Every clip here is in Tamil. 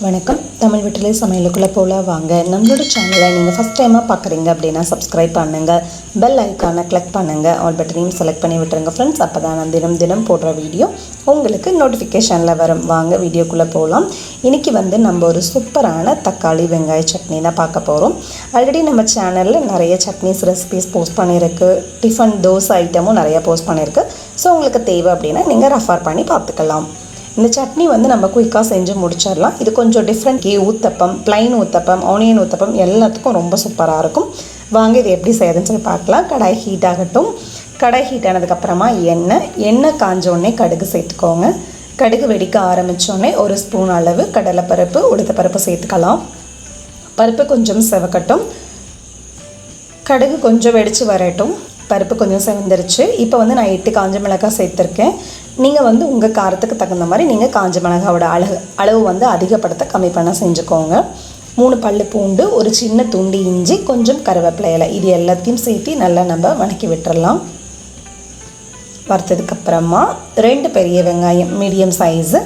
வணக்கம். தமிழ் வெற்றிலை சமையலுக்குள்ளே போல வாங்க. நம்மளோட சேனலை நீங்கள் ஃபஸ்ட் டைமாக பார்க்குறீங்க அப்படின்னா சப்ஸ்கிரைப் பண்ணுங்கள், பெல் ஐக்கானை கிளிக் பண்ணுங்கள், ஆல் பட்டனையும் செலக்ட் பண்ணி விட்டுருங்க ஃப்ரெண்ட்ஸ். அப்போ தான் நான் தினம் போடுற வீடியோ உங்களுக்கு நோட்டிஃபிகேஷனில் வரும். வாங்க வீடியோக்குள்ளே போகலாம். இன்றைக்கி நம்ம ஒரு சூப்பரான தக்காளி வெங்காய சட்னி தான் பார்க்க போகிறோம். ஆல்ரெடி நம்ம சேனலில் நிறைய சட்னிஸ் ரெசிபிஸ் போஸ்ட் பண்ணியிருக்கு, டிஃபன் தோசை ஐட்டமும் நிறைய போஸ்ட் பண்ணியிருக்கு. ஸோ உங்களுக்கு தேவை அப்படின்னா நீங்கள் ரெஃபர் பண்ணி பார்த்துக்கலாம். இந்த சட்னி நம்ம குயிக்காக செஞ்சு முடிச்சிடலாம். இது கொஞ்சம் different. Uttapam, plain uttapam, onion uttapam எல்லாத்துக்கும் ரொம்ப சூப்பராக இருக்கும். வாங்க இது எப்படி செய்யுதுன்னு சொல்லி பார்க்கலாம். கடாய் ஹீட் ஆகட்டும். கடாய் ஹீட் ஆனதுக்கப்புறமா எண்ணெய் காஞ்சோடனே கடுகு சேர்த்துக்கோங்க. கடுகு வெடிக்க ஆரம்பித்தோடனே ஒரு ஸ்பூன் அளவு கடலைப்பருப்பு, உளுத்தப்பருப்பு சேர்த்துக்கலாம். பருப்பு கொஞ்சம் செவக்கட்டும். கடுகு கொஞ்சம் வெடித்து வரட்டும். பருப்பு கொஞ்சம் செவந்துருச்சு. இப்போ நான் 8 காஞ்ச மிளகாய் சேர்த்துருக்கேன். நீங்கள் உங்கள் காரத்துக்கு தகுந்த மாதிரி நீங்கள் காஞ்ச மிளகாவோட அளவு அதிகப்படுத்த கம்மி பண்ண செஞ்சுக்கோங்க. 3 பல்லு பூண்டு, ஒரு சின்ன துண்டு இஞ்சி, கொஞ்சம் கருவேப்பிலை இலை, இது எல்லாத்தையும் சேர்த்து நல்லா நம்ம வணக்கி விட்டுறலாம். வறுத்ததுக்கப்புறமா 2 பெரிய வெங்காயம் மீடியம் சைஸு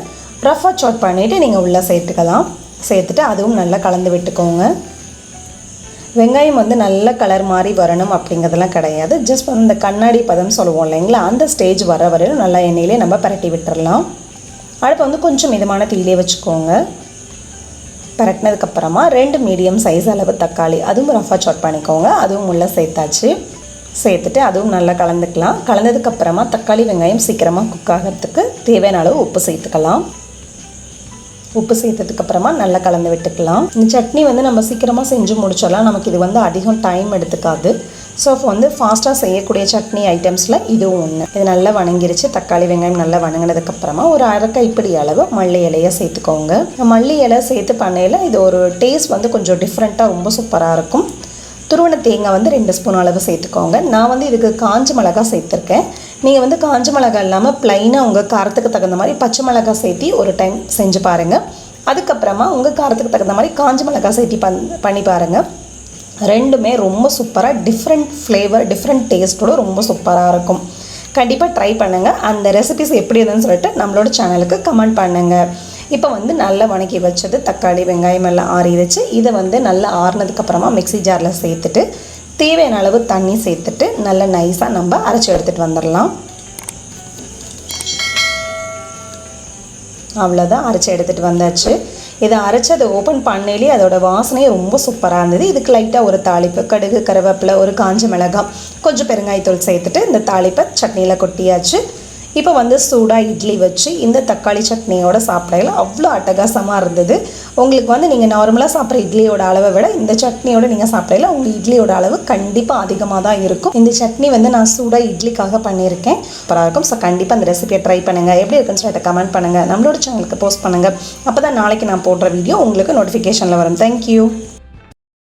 ரஃபாக சாப் பண்ணிவிட்டு நீங்கள் உள்ளே சேர்த்துக்கலாம். சேர்த்துட்டு அதுவும் நல்லா கலந்து விட்டுக்கோங்க. வெங்காயம் நல்ல கலர் மாதிரி வரணும் அப்படிங்கிறதெல்லாம் கிடையாது. ஜஸ்ட் இந்த கண்ணாடி பதம் சொல்லுவோம் இல்லைங்களா, அந்த ஸ்டேஜ் வர வரையும் நல்லா எண்ணெயிலே நம்ம பரட்டி விட்டுறலாம். அடுப்பு கொஞ்சம் மிதமான தீயிலே வச்சுக்கோங்க. பரட்டினதுக்கப்புறமா 2 மீடியம் சைஸ் அளவு தக்காளி, அதுவும் ரஃபாக சாப் பண்ணிக்கோங்க. அதுவும் உள்ளே சேர்த்தாச்சு. சேர்த்துட்டு அதுவும் நல்லா கலந்துக்கலாம். கலந்ததுக்கப்புறமா தக்காளி வெங்காயம் சீக்கிரமாக குக் ஆகிறதுக்கு தேவையான அளவு உப்பு சேர்த்துக்கலாம். உப்பு சேர்த்ததுக்கப்புறமா நல்லா கலந்து விட்டுக்கலாம். இந்த சட்னி நம்ம சீக்கிரமாக செஞ்சு முடிச்சிடலாம். நமக்கு இது அதிகம் டைம் எடுத்துக்காது. ஸோ ஃபாஸ்ட்டாக செய்யக்கூடிய சட்னி ஐட்டம்ஸில் இதுவும் ஒன்று. இது நல்லா வணங்கிருச்சு. தக்காளி வெங்காயம் நல்லா வணங்கினதுக்கப்புறமா ஒரு 1/2 கைப்பிடி அளவு மல்லி இலையை சேர்த்துக்கோங்க. மல்லி இலை சேர்த்து பண்ணையில் இது ஒரு டேஸ்ட் கொஞ்சம் டிஃப்ரெண்ட்டாக ரொம்ப சூப்பராக இருக்கும். துருவன தேங்காய் 2 ஸ்பூன் அளவு சேர்த்துக்கோங்க. நான் இதுக்கு காஞ்ச மிளகாய் சேர்த்துருக்கேன். நீங்கள் காஞ்ச மிளகாய் இல்லாமல் ப்ளைனாக உங்கள் காரத்துக்கு தகுந்த மாதிரி பச்சை மிளகாய் சேர்த்தி ஒரு டைம் செஞ்சு பாருங்கள். அதுக்கப்புறமா உங்கள் காரத்துக்கு தகுந்த மாதிரி காஞ்ச மிளகாய் சேர்த்தி பண்ணி பாருங்கள். ரெண்டுமே ரொம்ப சூப்பராக டிஃப்ரெண்ட் ஃப்ளேவர், டிஃப்ரெண்ட் டேஸ்ட்டோடு ரொம்ப சூப்பராக இருக்கும். கண்டிப்பாக ட்ரை பண்ணுங்கள். அந்த ரெசிபிஸ் எப்படி இருந்துன்னு சொல்லிட்டு நம்மளோட சேனலுக்கு கமெண்ட் பண்ணுங்கள். இப்போ நல்லா வணக்கி வச்சது தக்காளி வெங்காயம் எல்லாம் ஆறிடுச்சு. இதை நல்லா ஆறினதுக்கப்புறமா மிக்ஸி ஜாரில் சேர்த்துட்டு தேவையான அளவு தண்ணி சேர்த்துட்டு நல்லா நைஸாக நம்ம அரைச்சி எடுத்துகிட்டு வந்துடலாம். அவ்வளோதான், அரைச்சி எடுத்துகிட்டு வந்தாச்சு. இதை அரைச்சி அதை ஓப்பன் பண்ணையிலே அதோட வாசனையே ரொம்ப சூப்பராக இருந்தது. இதுக்கு லைட்டாக ஒரு தாளிப்பு, கடுகு, கருவேப்பிலை, ஒரு காஞ்ச மிளகாய், கொஞ்சம் பெருங்காயத்தூள் சேர்த்துட்டு இந்த தாளிப்பை சட்னியில் கொட்டியாச்சு. இப்போ சூடாக இட்லி வச்சு இந்த தக்காளி சட்னியோட சாப்பிடையில அவ்வளோ அட்டகாசமாக இருந்தது. உங்களுக்கு நீங்கள் நார்மலாக சாப்பிட்ற இட்லியோட அளவை விட இந்த சட்னியோட நீங்கள் சாப்பிடையில உங்களுக்கு இட்லியோட அளவு கண்டிப்பாக அதிகமாக தான் இருக்கும். இந்த சட்னி நான் சூடாக இட்லிக்காக பண்ணியிருக்கேன். சூப்பராக இருக்கும். ஸோ கண்டிப்பாக அந்த ரெசிபியை ட்ரை பண்ணுங்கள். எப்படி இருக்குன்னு சொல்லிட்டு கமெண்ட் பண்ணுங்கள். நம்மளோட சேனலுக்கு போஸ்ட் பண்ணுங்கள். அப்போ தான் நாளைக்கு நான் போடுற வீடியோ உங்களுக்கு நோட்டிஃபிகேஷனில் வரும். தேங்க்யூ.